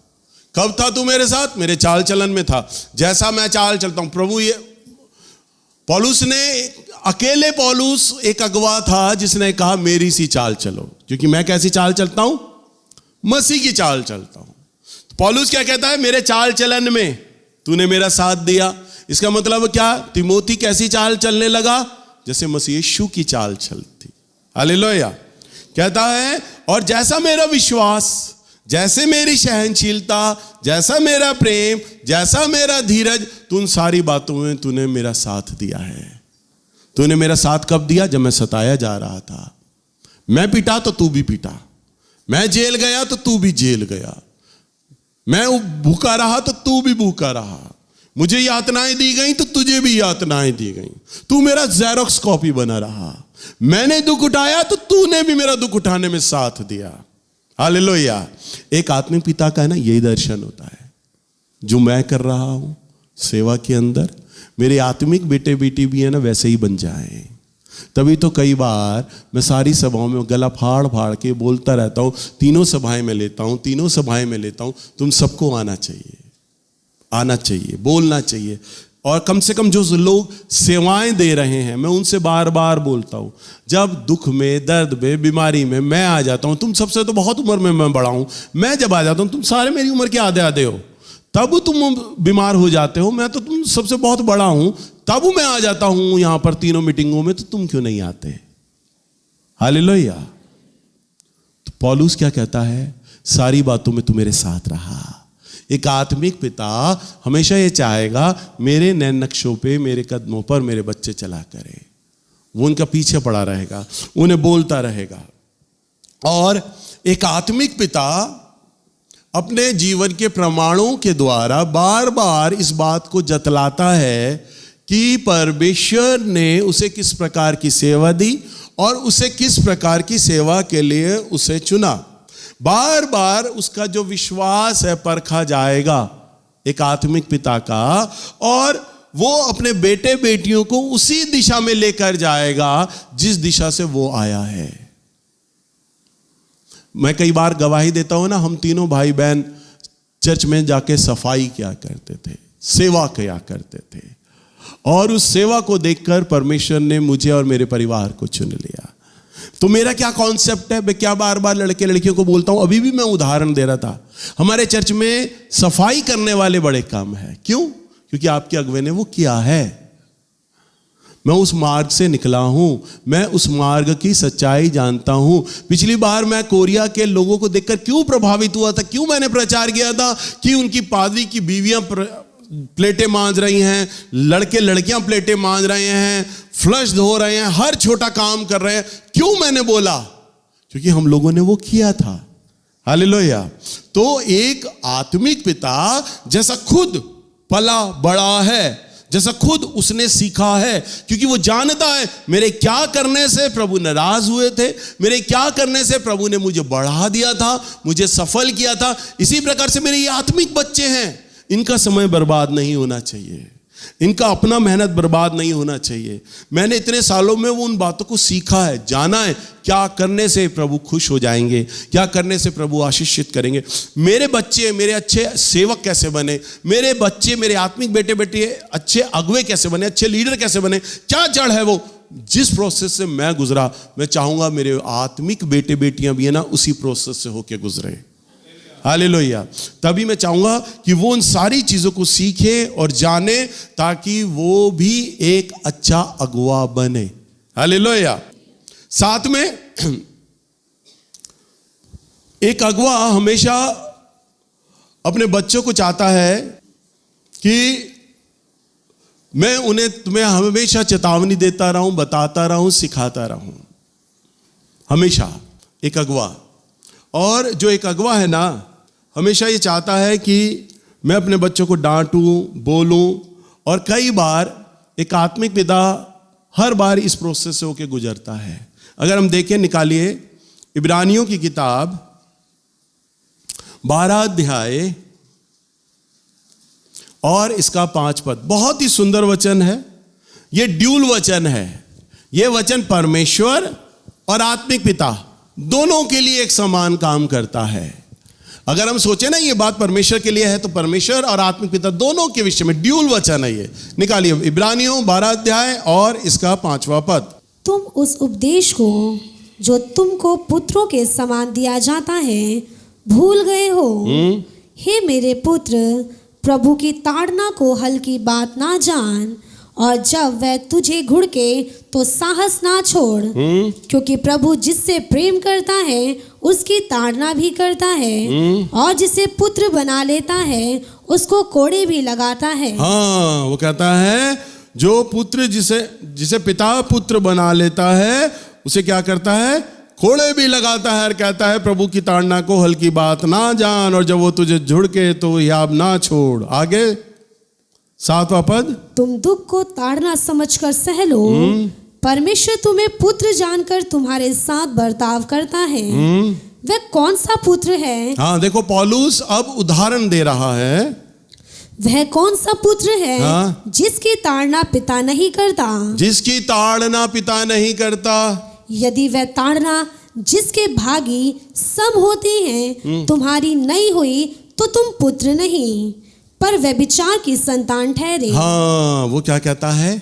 कब था तू मेरे साथ? मेरे चाल चलन में था, जैसा मैं चाल चलता हूं। प्रभु ये पौलुस ने, अकेले पौलुस एक अगवा था जिसने कहा मेरी सी चाल चलो, क्योंकि मैं कैसी चाल चलता हूं? मसीह की चाल चलता हूं। तो पौलुस क्या कहता है? मेरे चाल चलन में तूने मेरा साथ दिया। इसका मतलब क्या? तिमोथी कैसी चाल चलने लगा? जैसे मसीह यीशु की चाल चलती। हालेलुया। कहता है और जैसा मेरा विश्वास, जैसे मेरी सहनशीलता, जैसा मेरा प्रेम, जैसा मेरा धीरज, तुम सारी बातों में तूने मेरा साथ दिया है। तूने मेरा साथ कब दिया? जब मैं सताया जा रहा था। मैं पिटा तो तू भी पिटा, मैं जेल गया तो तू भी जेल गया, मैं भूखा रहा तो तू भी भूखा रहा, मुझे यातनाएं दी गई तो तुझे भी यातनाएं दी गई, तू मेरा जेरोक्स कॉपी बना रहा। मैंने दुख उठाया तो तूने भी मेरा दुख उठाने में साथ दिया। हालेलुया। एक आत्मिक पिता का है ना, यही दर्शन होता है। जो मैं कर रहा हूं सेवा के अंदर, मेरे आत्मिक बेटे बेटी भी है ना वैसे ही बन जाए। तभी तो कई बार मैं सारी सभाओं में गला फाड़ फाड़ के बोलता रहता हूं, तीनों सभाएं में लेता हूं, तीनों सभाएं में लेता हूं। तुम सबको आना चाहिए, आना चाहिए, बोलना चाहिए। और कम से कम जो लोग सेवाएं दे रहे हैं, मैं उनसे बार बार बोलता हूं, जब दुख में, दर्द में, बीमारी में मैं आ जाता हूं, तुम सबसे तो बहुत उम्र में मैं बड़ा हूं, मैं जब आ जाता हूं, तुम सारे मेरी उम्र के आधे आधे हो, तब तुम बीमार हो जाते हो। मैं तो तुम सबसे बहुत बड़ा हूं, तब मैं आ जाता हूं यहां पर तीनों मीटिंगों में, तो तुम क्यों नहीं आते? हालेलुया। तो पौलुस क्या कहता है? सारी बातों में तू मेरे साथ रहा। एक आत्मिक पिता हमेशा ये चाहेगा मेरे नैन नक्शों पे, मेरे कदमों पर मेरे बच्चे चला करें। वो उनका पीछे पड़ा रहेगा, उन्हें बोलता रहेगा। और एक आत्मिक पिता अपने जीवन के प्रमाणों के द्वारा बार बार इस बात को जतलाता है कि परमेश्वर ने उसे किस प्रकार की सेवा दी और उसे किस प्रकार की सेवा के लिए उसे चुना। बार बार उसका जो विश्वास है परखा जाएगा एक आत्मिक पिता का, और वो अपने बेटे बेटियों को उसी दिशा में लेकर जाएगा जिस दिशा से वो आया है। मैं कई बार गवाही देता हूं ना, हम तीनों भाई बहन चर्च में जाके सफाई किया करते थे, सेवा किया करते थे, और उस सेवा को देखकर परमेश्वर ने मुझे और मेरे परिवार को चुन लिया। तो मेरा क्या कॉन्सेप्ट है, मैं क्या बार बार लड़के लड़कियों को बोलता हूं, अभी भी मैं उदाहरण दे रहा था, हमारे चर्च में सफाई करने वाले बड़े कम है। क्यों? क्योंकि आपके अगुवे ने वो किया है। मैं उस मार्ग से निकला हूं, मैं उस मार्ग की सच्चाई जानता हूं। पिछली बार मैं कोरिया के लोगों को देखकर क्यों प्रभावित हुआ था, क्यों मैंने प्रचार किया था कि उनकी पादरी की बीवियां प्लेटें मांज रही हैं, लड़के लड़कियां प्लेटें मांज रहे हैं, फ्लश धो रहे हैं, हर छोटा काम कर रहे हैं। क्यों मैंने बोला? क्योंकि हम लोगों ने वो किया था। हालेलुया। तो एक आत्मिक पिता जैसा खुद पला बड़ा है, जैसा खुद उसने सीखा है, क्योंकि वो जानता है मेरे क्या करने से प्रभु नाराज हुए थे, मेरे क्या करने से प्रभु ने मुझे बढ़ा दिया था, मुझे सफल किया था। इसी प्रकार से मेरे ये आत्मिक बच्चे हैं, इनका समय बर्बाद नहीं होना चाहिए, इनका अपना मेहनत बर्बाद नहीं होना चाहिए। मैंने इतने सालों में वो उन बातों को सीखा है, जाना है क्या करने से प्रभु खुश हो जाएंगे, क्या करने से प्रभु आशीषित करेंगे। मेरे बच्चे मेरे अच्छे सेवक कैसे बने, मेरे बच्चे मेरे आत्मिक बेटे बेटे अच्छे अगुवे कैसे बने, अच्छे लीडर कैसे बने, क्या जड़ है वो। जिस प्रोसेस से मैं गुजरा, मैं चाहूंगा मेरे आत्मिक बेटे बेटियां भी है ना उसी प्रोसेस से होके गुजरे। हालेलुया। तभी मैं चाहूंगा कि वो उन सारी चीजों को सीखे और जाने, ताकि वो भी एक अच्छा अगुवा बने। हालेलुया। साथ में एक अगुवा हमेशा अपने बच्चों को चाहता है कि मैं तुम्हें हमेशा चेतावनी देता रहूं, बताता रहूं, सिखाता रहूं, हमेशा एक अगुवा। और जो एक अगुवा है ना, हमेशा ये चाहता है कि मैं अपने बच्चों को डांटूं, बोलूं। और कई बार एक आत्मिक पिता हर बार इस प्रोसेस से होकर गुजरता है। अगर हम देखें, निकालिए इब्रानियों की किताब 12 अध्याय और इसका 5 पद। बहुत ही सुंदर वचन है, ये ड्यूल वचन है। ये वचन परमेश्वर और आत्मिक पिता दोनों के लिए एक समान काम करता है। अगर हम सोचे ना ये बात परमेश्वर के लिए है, तो परमेश्वर और आत्मिक पिता दोनों के विषय में ड्यूल वचन है ये। निकालिए इब्रानियों 12 अध्याय और इसका 5वां पद। तुम उस उपदेश को जो तुमको पुत्रों के समान दिया जाता है भूल गए हो। हे मेरे पुत्र, प्रभु की ताड़ना को हल्की बात ना जान, और जब वह तुझे घुड़के तो साहस ना छोड़, क्योंकि प्रभु जिससे प्रेम करता है उसकी ताड़ना भी करता है, और जिसे पुत्र बना लेता है उसको कोड़े भी लगाता है। हाँ, वो कहता है जो पुत्र जिसे पिता पुत्र बना लेता है उसे क्या करता है? कोड़े भी लगाता है। और कहता है प्रभु की ताड़ना को हल्की बात ना जान, और जब वो तुझे झुड़के तो याब ना छोड़। आगे 7वां पद। तुम दुख को ताड़ना समझकर सह लो, परमेश्वर तुम्हें पुत्र जानकर तुम्हारे साथ बर्ताव करता है। वह कौन सा पुत्र है? हाँ, देखो पौलुस अब उदाहरण दे रहा है। वह कौन सा पुत्र है? हाँ? जिसकी ताड़ना पिता नहीं करता। जिसकी ताड़ना पिता नहीं करता। यदि वह ताड़ना जिसके भागी सब होते हैं तुम्हारी नहीं हुई, तो तुम पुत्र नहीं पर व्यभिचार की संतान ठहरे। हाँ, वो क्या कहता है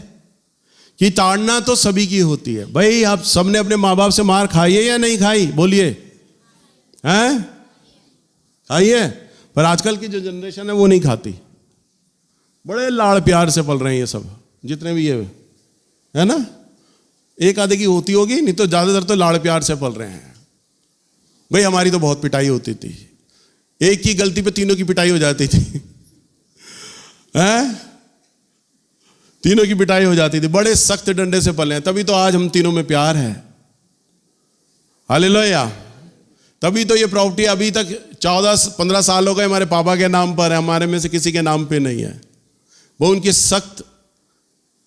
कि ताड़ना तो सभी की होती है। भाई, आप सबने अपने माँ बाप से मार खाई है या नहीं खाई? बोलिए, हैं? खाई है। पर आजकल की जो जनरेशन है वो नहीं खाती। बड़े लाड़ प्यार से पल रहे हैं ये सब, जितने भी ये है ना। एक आधे की होती होगी, नहीं तो ज्यादातर तो लाड़ प्यार से पल रहे हैं। भाई, हमारी तो बहुत पिटाई होती थी, एक की गलती पे तीनों की पिटाई हो जाती थी। हैं? तीनों की पिटाई हो जाती थी, बड़े सख्त डंडे से पले हैं। तभी तो आज हम तीनों में प्यार है। हालेलुया। तभी तो ये प्रॉपर्टी अभी तक 14-15 साल हो गए हमारे पापा के नाम पर है, हमारे में से किसी के नाम पे नहीं है। वो उनकी सख्त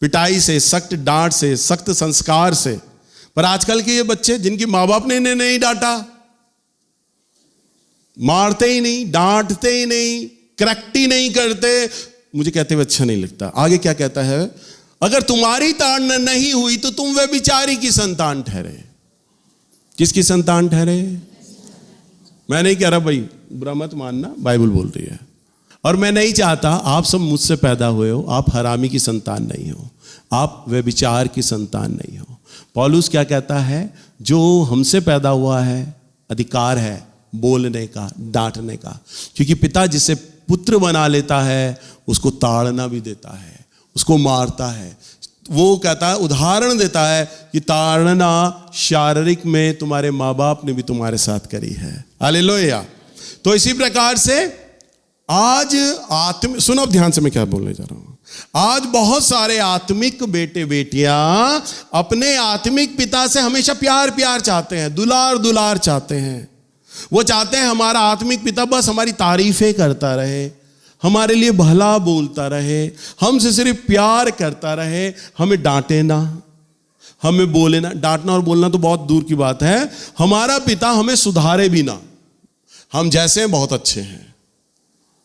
पिटाई से, सख्त डांट से, सख्त संस्कार से। पर आजकल के ये बच्चे जिनकी माँ बाप ने इन्हें नहीं डांटा, मारते ही नहीं, डांटते ही नहीं, करेक्ट ही नहीं करते, मुझे कहते हुए अच्छा नहीं लगता। आगे क्या कहता है? अगर तुम्हारी ताड़ना नहीं हुई तो तुम व्यभिचारी की संतान ठहरे। किसकी संतान ठहरे? मैं नहीं कह रहा भाई, बुरा मत मानना, बाइबल बोल रही है। और मैं नहीं चाहता आप सब मुझसे पैदा हुए हो, आप हरामी की संतान नहीं हो, आप व्यभिचार की संतान नहीं हो। पौलुस क्या कहता है, जो हमसे पैदा हुआ है अधिकार है बोलने का, डांटने का, क्योंकि पिता जिसे पुत्र बना लेता है उसको ताड़ना भी देता है, उसको मारता है। वो कहता है, उदाहरण देता है कि ताड़ना शारीरिक में तुम्हारे माँ बाप ने भी तुम्हारे साथ करी है। हालेलुया। तो इसी प्रकार से आज सुनो ध्यान से मैं क्या बोलने जा रहा हूं। आज बहुत सारे आत्मिक बेटे बेटियां अपने आत्मिक पिता से हमेशा प्यार प्यार चाहते हैं, दुलार दुलार चाहते हैं। वो चाहते हैं हमारा आत्मिक पिता बस हमारी तारीफें करता रहे, हमारे लिए भला बोलता रहे, हमसे सिर्फ प्यार करता रहे, हमें डांटे ना, हमें बोले ना। डांटना और बोलना तो बहुत दूर की बात है, हमारा पिता हमें सुधारे भी ना। हम जैसे हैं बहुत अच्छे हैं,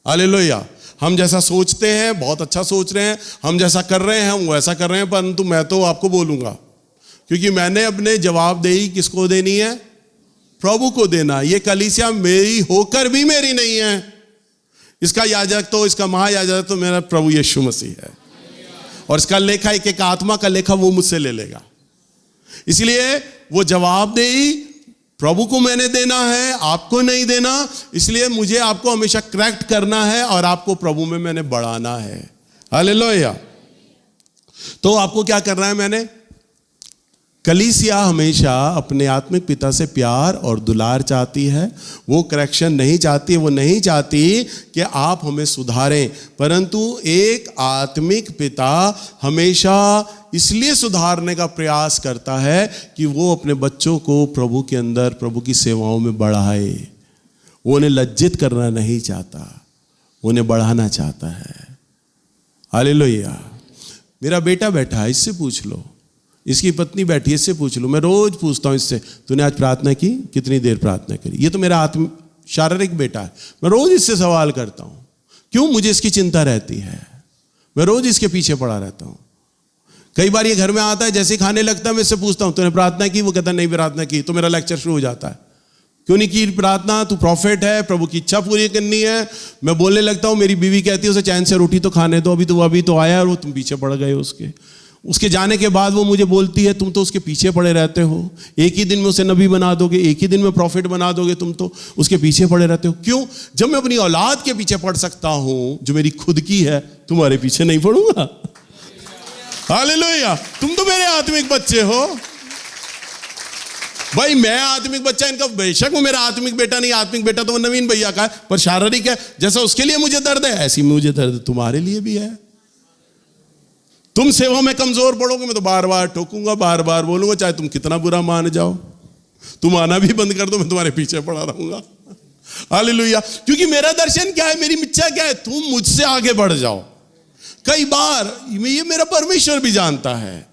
हालेलुया। हम जैसा सोचते हैं बहुत अच्छा सोच रहे हैं, हम जैसा कर रहे हैं हम वैसा कर रहे हैं, परंतु मैं तो आपको बोलूंगा, क्योंकि मैंने अपने जवाबदेही किसको देनी है? प्रभु को देना। ये कलीसिया मेरी होकर भी मेरी नहीं है, इसका याजक तो, इसका महायाजक तो मेरा प्रभु यीशु मसीह है, और इसका लेखा एक एक आत्मा का लेखा वो मुझसे ले लेगा। इसलिए वो जवाबदेही प्रभु को मैंने देना है, आपको नहीं देना। इसलिए मुझे आपको हमेशा करेक्ट करना है और आपको प्रभु में मैंने बढ़ाना है। हालेलुया। तो आपको क्या करना है? मैंने कलीसिया हमेशा अपने आत्मिक पिता से प्यार और दुलार चाहती है, वो करेक्शन नहीं चाहती, वो नहीं चाहती कि आप हमें सुधारें, परंतु एक आत्मिक पिता हमेशा इसलिए सुधारने का प्रयास करता है कि वो अपने बच्चों को प्रभु के अंदर, प्रभु की सेवाओं में बढ़ाए। वो उन्हें लज्जित करना नहीं चाहता, उन्हें बढ़ाना चाहता है। हालेलुया। मेरा बेटा बैठा है, इससे पूछ लो, इसकी पत्नी बैठी है, इससे पूछ लो। मैं रोज पूछता हूं इससे, तूने आज प्रार्थना की? कितनी देर प्रार्थना करी? ये तो मेरा शारीरिक बेटा है, मैं रोज इससे सवाल करता हूं। क्यों? मुझे इसकी चिंता रहती है, मैं रोज इसके पीछे पड़ा रहता हूं। कई बार ये घर में आता है, जैसे खाने लगता है मैं इससे पूछता हूं, तूने प्रार्थना की? वो कहता है नहीं प्रार्थना की। तो मेरा लेक्चर शुरू हो जाता है, क्यों नहीं की प्रार्थना? तू प्रॉफिट है, प्रभु की इच्छा पूरी करनी है। मैं बोलने लगता हूं, मेरी बीवी कहती है उसे चैन से रोटी तो खाने दो, अभी तो आया और वो तुम पीछे पड़ गए उसके जाने के बाद वो मुझे बोलती है, तुम तो उसके पीछे पड़े रहते हो, एक ही दिन में उसे नबी बना दोगे, एक ही दिन में प्रॉफिट बना दोगे, तुम तो उसके पीछे पड़े रहते हो। क्यों? जब मैं अपनी औलाद के पीछे पड़ सकता हूं जो मेरी खुद की है, तुम्हारे पीछे नहीं पड़ूंगा। हालेलुया। तुम तो मेरे आत्मिक बच्चे हो भाई, मैं आत्मिक बच्चा इनका। बेशक वो मेरा आत्मिक बेटा नहीं, आत्मिक बेटा तो वो नवीन भैया का है, पर शारीरिक है। जैसा उसके लिए मुझे दर्द है, ऐसी मुझे दर्द तुम्हारे लिए भी है। तुम सेवा में कमजोर पड़ोगे, मैं तो बार बार ठोकूंगा, बार बार बोलूंगा, चाहे तुम कितना बुरा मान जाओ। तुम आना भी बंद कर दो, मैं तुम्हारे पीछे पड़ा रहूंगा। हालेलुया। क्योंकि मेरा दर्शन क्या है, मेरी इच्छा क्या है? तुम मुझसे आगे बढ़ जाओ। कई बार ये मेरा परमेश्वर भी जानता है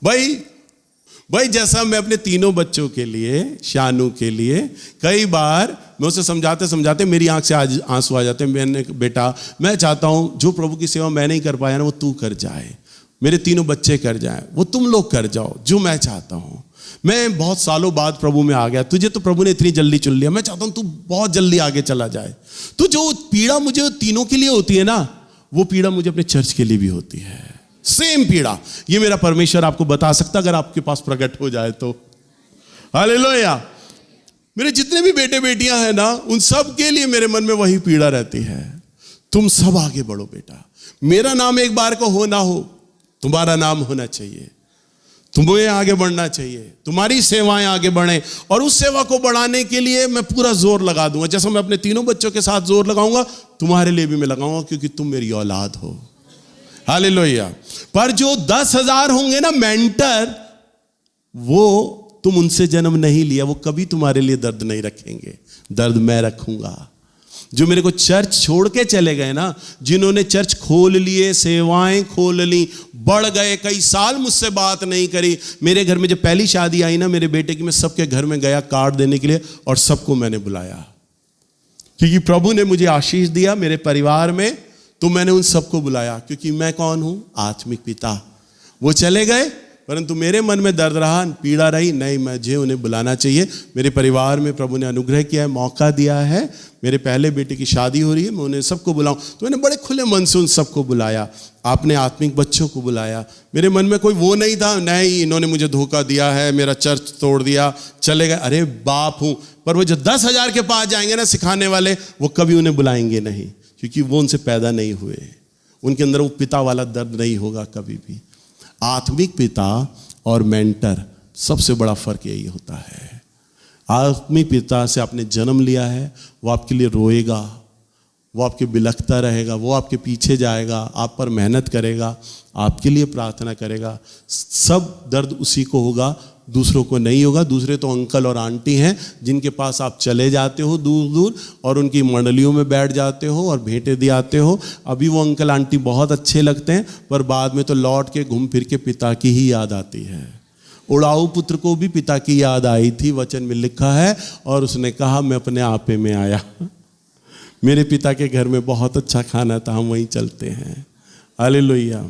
भाई जैसा मैं अपने तीनों बच्चों के लिए, शानू के लिए, कई बार मैं उसे समझाते समझाते मेरी आंख से आज आंसू आ जाते हैं। मैंने बेटा, मैं चाहता हूं जो प्रभु की सेवा मैं नहीं कर पाया ना, वो तू कर जाए, मेरे तीनों बच्चे कर जाए, वो तुम लोग कर जाओ, जो मैं चाहता हूं। मैं बहुत सालों बाद प्रभु में आ गया, तुझे तो प्रभु ने इतनी जल्दी चुन लिया, मैं चाहता हूं तू बहुत जल्दी आगे चला जाए। तो जो पीड़ा मुझे तीनों के लिए होती है ना, वो पीड़ा मुझे अपने चर्च के लिए भी होती है। सेम पीड़ा ये मेरा परमेश्वर आपको बता सकता, अगर आपके पास प्रकट हो जाए तो। हालेलुया। मेरे जितने भी बेटे बेटियां हैं ना, उन सब के लिए मेरे मन में वही पीड़ा रहती है। तुम सब आगे बढ़ो बेटा, मेरा नाम एक बार को हो ना हो, तुम्हारा नाम होना चाहिए, तुम्हें आगे बढ़ना चाहिए, तुम्हारी सेवाएं आगे बढ़े, और उस सेवा को बढ़ाने के लिए मैं पूरा जोर लगा दूंगा। जैसा मैं अपने तीनों बच्चों के साथ जोर लगाऊंगा, तुम्हारे लिए भी मैं लगाऊंगा, क्योंकि तुम मेरी औलाद हो। हालेलुया। पर जो 10,000 होंगे ना मेंटर, वो तुम उनसे जन्म नहीं लिया, वो कभी तुम्हारे लिए दर्द नहीं रखेंगे, दर्द मैं रखूंगा। जो मेरे को चर्च छोड़ के चले गए ना, जिन्होंने चर्च खोल लिए, सेवाएं खोल ली, बढ़ गए, कई साल मुझसे बात नहीं करी। मेरे घर में जब पहली शादी आई ना मेरे बेटे की, मैं सबके घर में गया कार्ड देने के लिए, और सबको मैंने बुलाया, क्योंकि प्रभु ने मुझे आशीष दिया मेरे परिवार में, तो मैंने उन सबको बुलाया। क्योंकि मैं कौन हूं? आत्मिक पिता। वो चले गए, परंतु मेरे मन में दर्द रहा, पीड़ा रही, नहीं मुझे उन्हें बुलाना चाहिए। मेरे परिवार में प्रभु ने अनुग्रह किया है, मौका दिया है, मेरे पहले बेटे की शादी हो रही है, मैं उन्हें सबको बुलाऊं। तो मैंने बड़े खुले मन से उन सबको बुलाया, आपने आत्मिक बच्चों को बुलाया। मेरे मन में कोई वो नहीं था, नहीं इन्होंने मुझे धोखा दिया है, मेरा चर्च तोड़ दिया, चले गए। अरे बाप हूं, पर वो जो 10,000 के पास जाएंगे ना सिखाने वाले, वो कभी उन्हें बुलाएंगे नहीं, क्योंकि वो उनसे पैदा नहीं हुए, उनके अंदर वो पिता वाला दर्द नहीं होगा कभी भी। आत्मिक पिता और मेंटर, सबसे बड़ा फर्क यही होता है। आत्मिक पिता से आपने जन्म लिया है, वो आपके लिए रोएगा, वो आपके बिलखता रहेगा, वो आपके पीछे जाएगा, आप पर मेहनत करेगा, आपके लिए प्रार्थना करेगा। सब दर्द उसी को होगा, दूसरों को नहीं होगा। दूसरे तो अंकल और आंटी हैं जिनके पास आप चले जाते हो दूर दूर और उनकी मंडलियों में बैठ जाते हो और भेंटें दियाते हो। अभी वो अंकल आंटी बहुत अच्छे लगते हैं, पर बाद में तो लौट के घूम फिर के पिता की ही याद आती है। उड़ाऊ पुत्र को भी पिता की याद आई थी, वचन में लिखा है, और उसने कहा मैं अपने आपे में आया, मेरे पिता के घर में बहुत अच्छा खाना था, हम वहीं चलते हैं। हालेलुया।